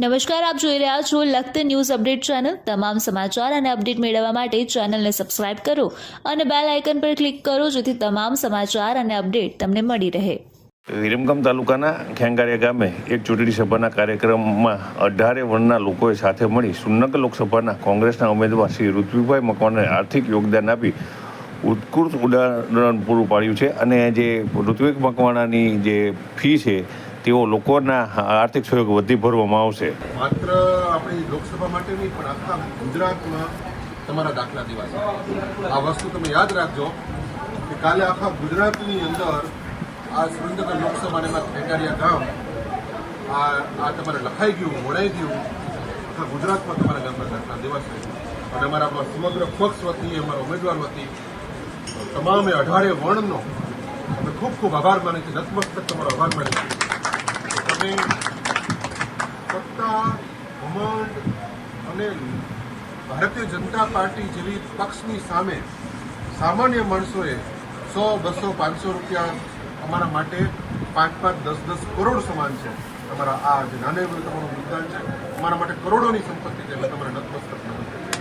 નમસ્કાર, આપ જોઈ રહ્યા છો લખત ન્યૂઝ અપડેટ ચેનલ। તમામ સમાચાર અને અપડેટ મેળવવા માટે ચેનલને સબસ્ક્રાઇબ કરો અને બેલ આઇકન પર ક્લિક કરો જેથી તમામ સમાચાર અને અપડેટ તમને મળી રહે। વિરમગામ તાલુકાના ખેંગારિયા ગામે એક ચૂંટણી સભાના કાર્યક્રમમાં 18 વર્ણના લોકોએ સાથે મળી સુરનગર લોકસભાના કોંગ્રેસના ઉમેદવાર શ્રી ઋત્વિકભાઈ મકવાણાને આર્થિક યોગદાન આપી ઉત્કૃષ્ટ ઉદાહરણ પૂરું પાડ્યું છે અને જે ઋત્વિક મકવાણાની જે ફી છે તેઓ લોકોના આર્થિક સહયોગ વધી ભરવામાં આવશે। માત્ર આપણી લોકસભા માટે નહીં પણ આખા ગુજરાતમાં તમારા દાખલા દેવા છે। આ વસ્તુ તમે યાદ રાખજો કે કાલે આખા ગુજરાતની અંદર આ સુરેન્દ્રનગર લોકસભાને ખેંગારિયા ગામ આ તમારે લખાઈ ગયું, વણાઈ ગયું, આખા ગુજરાતમાં તમારા ગામના દાખલા દેવા છે। અને અમારા સમગ્ર પક્ષ વતી, અમારા ઉમેદવાર વતી તમામે 18 વર્ણનો અમે ખૂબ ખૂબ આભાર માની છીએ, નતમસ્તક તમારો આભાર માની છીએ। તમે સત્તા, ઘમંડ અને ભારતીય જનતા પાર્ટી જેવી પક્ષની સામે સામાન્ય માણસોએ 100, 200, 500 રૂપિયા અમારા માટે 5, 10 કરોડ સમાન છે। તમારા આ જે નાને એવડું તમારું યોગદાન છે, અમારા માટે કરોડોની સંપત્તિ છે। એટલે તમારે નતમસ્તક નમન કરીએ।